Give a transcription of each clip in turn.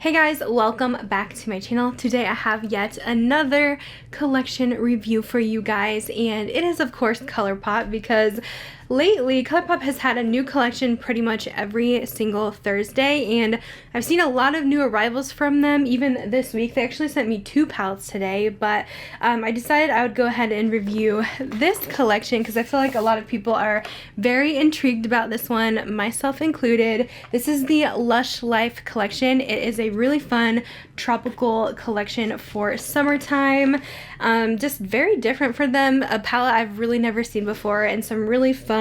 Hey guys, welcome back to my channel. Today I have yet another collection review for you guys, and it is of course Colourpop, because lately Colourpop has had a new collection pretty much every single Thursday, and I've seen a lot of new arrivals from them even this week. They actually sent me 2 palettes today, but I decided I would go ahead and review this collection because I feel like a lot of people are very intrigued about this one, myself included. This is the Lush Life collection. It is a really fun tropical collection for summertime. Just very different for them, a palette I've really never seen before, and some really fun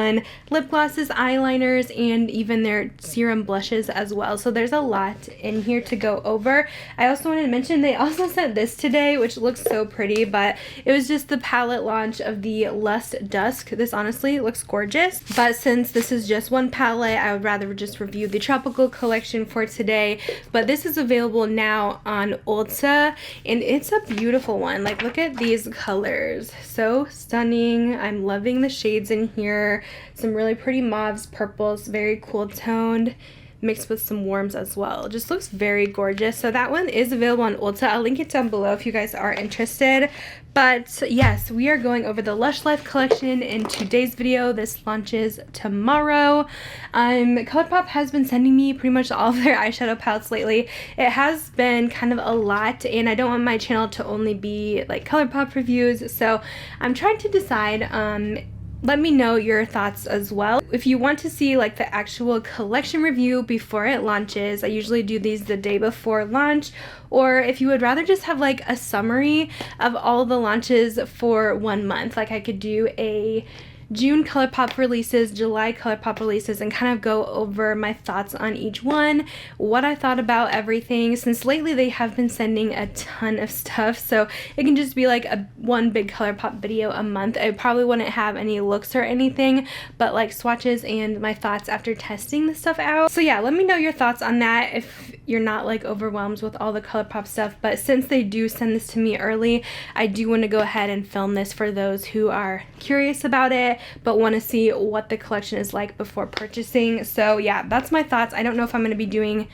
lip glosses, eyeliners, and even their serum blushes as well. So there's a lot in here to go over. I also wanted to mention they also sent this today, which looks so pretty, but it was just the palette launch of the Lust Dusk. This honestly looks gorgeous, but since this is just one palette, I would rather just review the tropical collection for today. But this is available now on Ulta, and it's a beautiful one. Like, look at these colors, so stunning. I'm loving the shades in here. Some really pretty mauves, purples, very cool toned, mixed with some warms as well. Just looks very gorgeous. So that one is available on Ulta. I'll link it down below if you guys are interested. But yes, we are going over the Lush Life collection in today's video. This launches tomorrow. Colourpop has been sending me pretty much all of their eyeshadow palettes lately. It has been kind of a lot, and I don't want my channel to only be like Colourpop reviews, so I'm trying to decide. Let me know your thoughts as well. If you want to see like the actual collection review before it launches, I usually do these the day before launch, or if you would rather just have like a summary of all the launches for 1 month, like I could do a June Colourpop releases, July Colourpop releases, and kind of go over my thoughts on each one, what I thought about everything, since lately they have been sending a ton of stuff, so it can just be like one big Colourpop video a month. I probably wouldn't have any looks or anything, but like swatches and my thoughts after testing the stuff out. So yeah, let me know your thoughts on that if you're not like overwhelmed with all the Colourpop stuff. But since they do send this to me early, I do want to go ahead and film this for those who are curious about it but want to see what the collection is like before purchasing. So yeah, that's my thoughts. I don't know if I'm going to be doing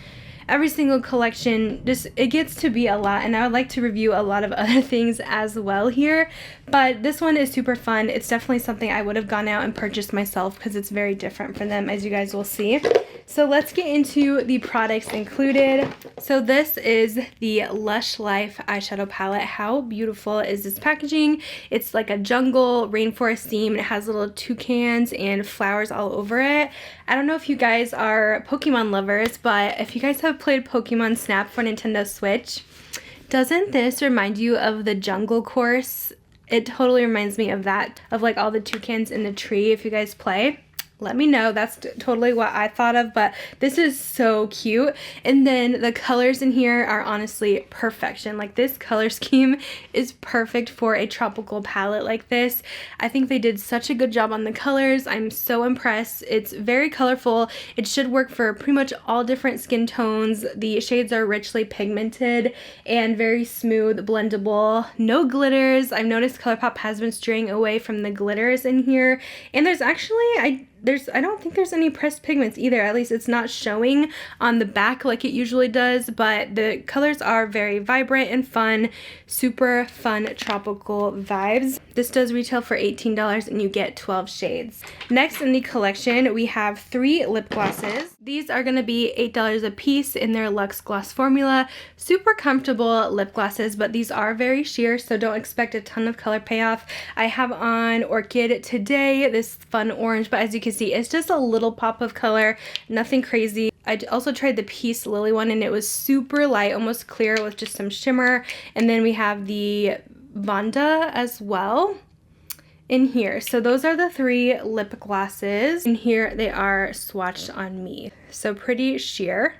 every single collection. Just, it gets to be a lot, and I would like to review a lot of other things as well here, but this one is super fun. It's definitely something I would have gone out and purchased myself because it's very different from them, as you guys will see. So let's get into the products included. So this is the Lush Life eyeshadow palette. How beautiful is this packaging? It's like a jungle rainforest theme. It has little toucans and flowers all over it. I don't know if you guys are Pokemon lovers, but if you guys have played Pokemon Snap for Nintendo Switch, doesn't this remind you of the jungle course? It totally reminds me of that, of like all the toucans in the tree. If you guys play, let me know. That's totally what I thought of, but this is so cute. And then the colors in here are honestly perfection. Like, this color scheme is perfect for a tropical palette like this. I think they did such a good job on the colors. I'm so impressed. It's very colorful. It should work for pretty much all different skin tones. The shades are richly pigmented and very smooth, blendable. No glitters. I've noticed Colourpop has been straying away from the glitters in here. And there's actually, I don't think there's any pressed pigments either. At least it's not showing on the back like it usually does, but the colors are very vibrant and fun. Super fun tropical vibes. This does retail for $18 and you get 12 shades. Next in the collection, we have 3 lip glosses. These are going to be $8 a piece in their Luxe Gloss formula. Super comfortable lip glosses, but these are very sheer, so don't expect a ton of color payoff. I have on Orchid today, this fun orange, but as you can see, it's just a little pop of color, nothing crazy. I also tried the Peace Lily one, and it was super light, almost clear with just some shimmer. And then we have the VANDA as well in here. So those are the 3 lip glosses. And here they are swatched on me. So pretty sheer.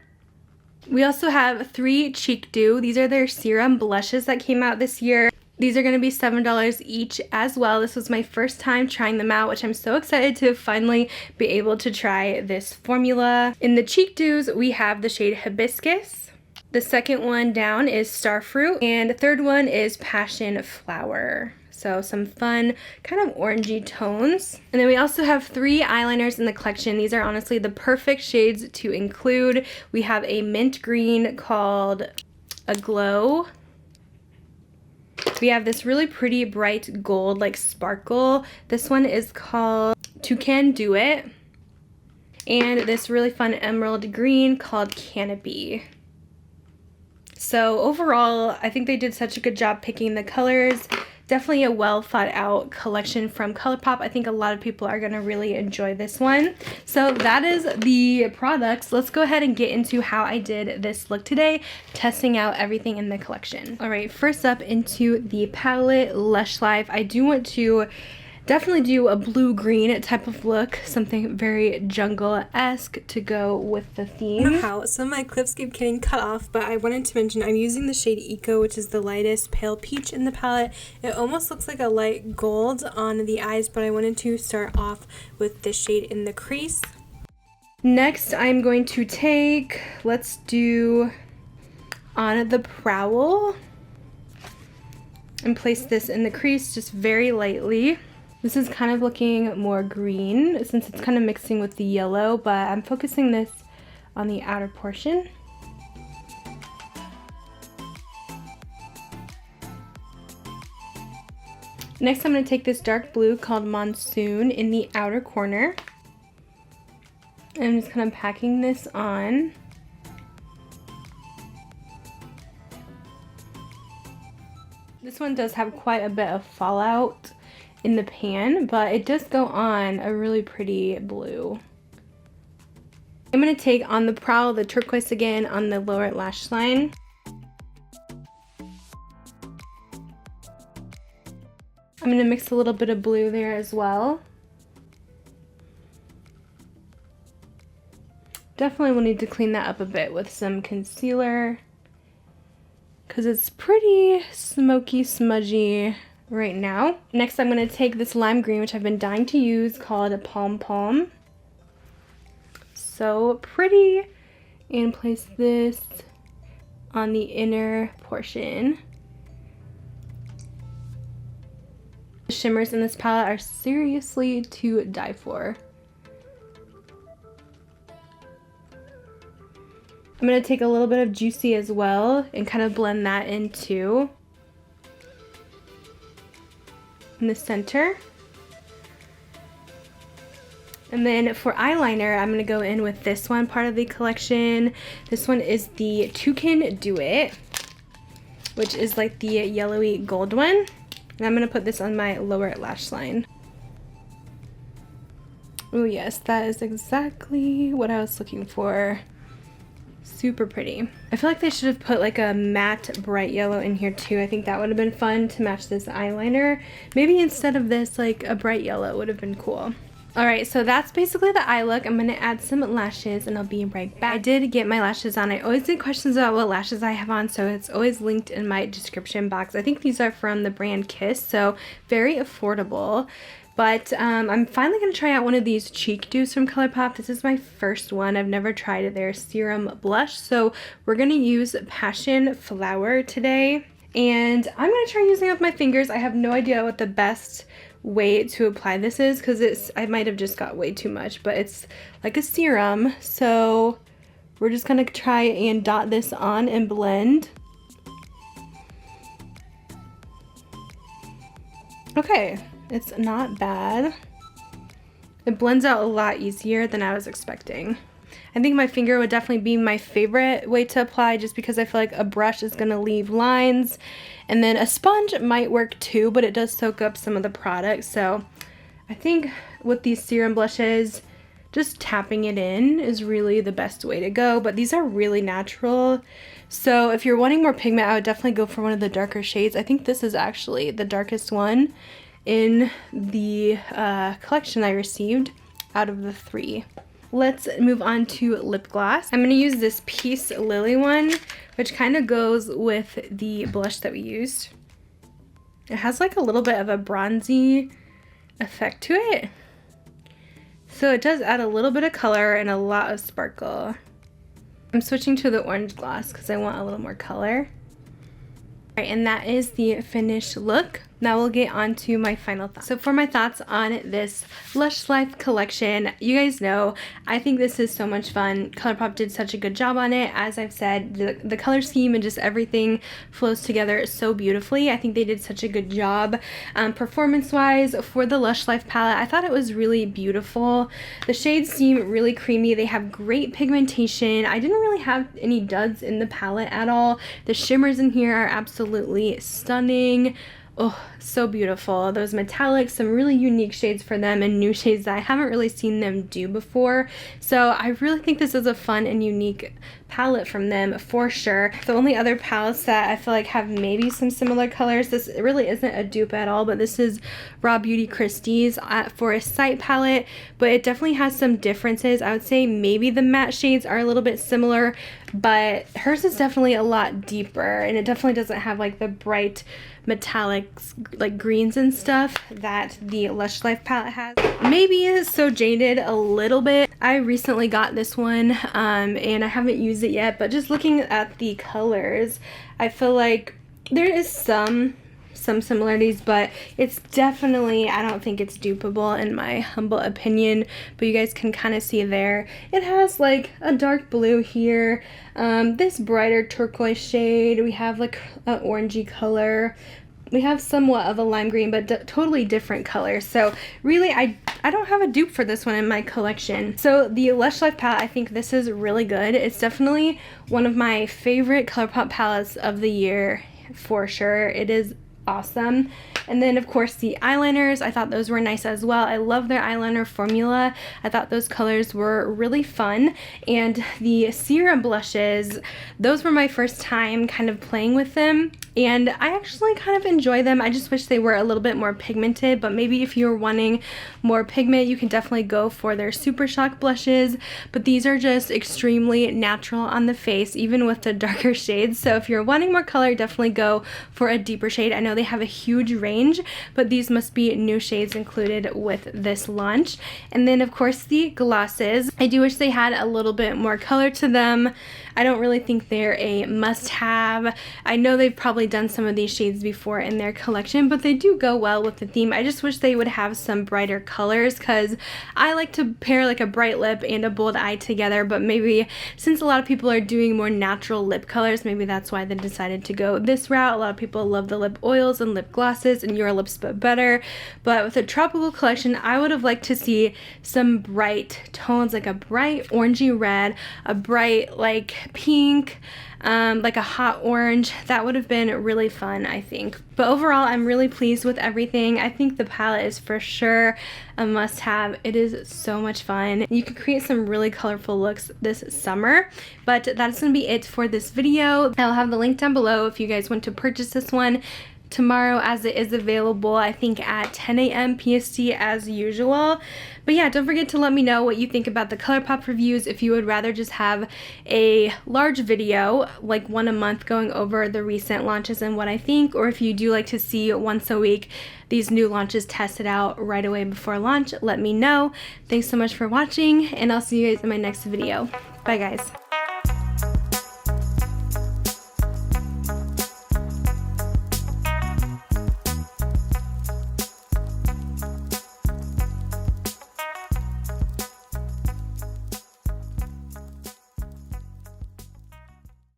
We also have 3 Cheek Dew. These are their serum blushes that came out this year. These are going to be $7 each as well. This was my first time trying them out, which I'm so excited to finally be able to try this formula. In the Cheek Dews, we have the shade Hibiscus. The second one down is Starfruit, and the third one is Passion Flower. So some fun kind of orangey tones. And then we also have 3 eyeliners in the collection. These are honestly the perfect shades to include. We have a mint green called AGLOW. We have this really pretty bright gold like sparkle. This one is called TOUCAN Do It. And this really fun emerald green called CANOPY. So overall, I think they did such a good job picking the colors. Definitely a well thought out collection from Colourpop. I think a lot of people are going to really enjoy this one. So that is the products. Let's go ahead and get into how I did this look today, testing out everything in the collection. All right, first up into the palette, Lush Life. I do want to definitely do a blue-green type of look, something very jungle-esque to go with the theme. I don't know how some of my clips keep getting cut off, but I wanted to mention I'm using the shade Eco, which is the lightest pale peach in the palette. It almost looks like a light gold on the eyes, but I wanted to start off with this shade in the crease. Next, I'm going to take, let's do on the Prowl, and place this in the crease just very lightly. This is kind of looking more green since it's kind of mixing with the yellow, but I'm focusing this on the outer portion. Next, I'm going to take this dark blue called Monsoon in the outer corner. And I'm just kind of packing this on. This one does have quite a bit of fallout in the pan, but it does go on a really pretty blue. I'm going to take on the Prowl the turquoise again on the lower lash line. I'm going to mix a little bit of blue there as well. Definitely will need to clean that up a bit with some concealer because it's pretty smoky, smudgy right now. Next, I'm going to take this lime green, which I've been dying to use, called a Pom Pom. So pretty. And place this on the inner portion. The shimmers in this palette are seriously to die for. I'm going to take a little bit of Juicy as well and kind of blend that in too. In the center. And then for eyeliner, I'm going to go in with this one part of the collection. This one is the Toucan Do It, which is like the yellowy gold one. And I'm going to put this on my lower lash line. Oh yes, that is exactly what I was looking for. Super pretty. I feel like they should have put like a matte bright yellow in here too. I think that would have been fun to match this eyeliner. Maybe instead of this, like a bright yellow would have been cool. Alright, so that's basically the eye look. I'm going to add some lashes and I'll be right back. I did get my lashes on. I always get questions about what lashes I have on, so it's always linked in my description box. I think these are from the brand Kiss, so very affordable. But I'm finally going to try out one of these cheek dews from Colourpop. This is my first one. I've never tried their Serum Blush. So we're going to use Passion Flower today. And I'm going to try using it with my fingers. I have no idea what the best way to apply this is because I might have just got way too much. But it's like a serum. So we're just going to try and dot this on and blend. Okay. It's not bad. It blends out a lot easier than I was expecting. I think my finger would definitely be my favorite way to apply just because I feel like a brush is going to leave lines. And then a sponge might work too, but it does soak up some of the product. So I think with these serum blushes, just tapping it in is really the best way to go. But these are really natural. So if you're wanting more pigment, I would definitely go for one of the darker shades. I think this is actually the darkest one in the collection I received out of the 3. Let's move on to lip gloss. I'm going to use this Peace Lily one, which kind of goes with the blush that we used. It has like a little bit of a bronzy effect to it. So it does add a little bit of color and a lot of sparkle. I'm switching to the orange gloss because I want a little more color. Alright, and that is the finished look. Now we'll get on to my final thoughts. So for my thoughts on this Lush Life collection, you guys know, I think this is so much fun. Colourpop did such a good job on it. As I've said, the color scheme and just everything flows together so beautifully. I think they did such a good job. Performance-wise, for the Lush Life palette, I thought it was really beautiful. The shades seem really creamy. They have great pigmentation. I didn't really have any duds in the palette at all. The shimmers in here are absolutely stunning. Oh, so beautiful. Those metallics, some really unique shades for them and new shades that I haven't really seen them do before. So I really think this is a fun and unique palette from them for sure. The only other palettes that I feel like have maybe some similar colors, this really isn't a dupe at all, but this is Raw Beauty Christie's Forest Sight palette, but it definitely has some differences. I would say maybe the matte shades are a little bit similar, but hers is definitely a lot deeper, and it definitely doesn't have like the bright metallics like greens and stuff that the Lush Life palette has. Maybe it's so jaded a little bit. I recently got this one and I haven't used it yet, but just looking at the colors, I feel like there is some similarities, but it's definitely, I don't think it's dupeable in my humble opinion, but you guys can kind of see there. It has like a dark blue here, this brighter turquoise shade, we have like an orangey color, we have somewhat of a lime green, but totally different colors. So really, I don't have a dupe for this one in my collection. So the Lush Life palette, I think this is really good. It's definitely one of my favorite Colourpop palettes of the year for sure. It is awesome. And then of course the eyeliners, I thought those were nice as well. I love their eyeliner formula. I thought those colors were really fun. And the Serum Blushes, those were my first time kind of playing with them, and I actually kind of enjoy them. I just wish they were a little bit more pigmented, but maybe if you're wanting more pigment, you can definitely go for their Super Shock blushes, but these are just extremely natural on the face, even with the darker shades. So if you're wanting more color, definitely go for a deeper shade. I know they have a huge range, but these must be new shades included with this launch. And then of course the glosses, I do wish they had a little bit more color to them. I don't really think they're a must-have. I know they've probably done some of these shades before in their collection, but they do go well with the theme. I just wish they would have some brighter colors, because I like to pair like a bright lip and a bold eye together, but maybe since a lot of people are doing more natural lip colors, maybe that's why they decided to go this route. A lot of people love the lip oils and lip glosses, and Your Lips But Better, but with a tropical collection, I would have liked to see some bright tones, like a bright orangey red, a bright like pink, like a hot orange. That would have been really fun, I think. But overall, I'm really pleased with everything. I think the palette is for sure a must-have. It is so much fun. You can create some really colorful looks this summer. But that's gonna be it for this video. I'll have the link down below if you guys want to purchase this one tomorrow, as it is available I think at 10 a.m. PST as usual. But yeah, don't forget to let me know what you think about the Colourpop reviews, if you would rather just have a large video, like one a month, going over the recent launches and what I think, or if you do like to see once a week these new launches tested out right away before launch, let me know. Thanks so much for watching, and I'll see you guys in my next video. Bye guys.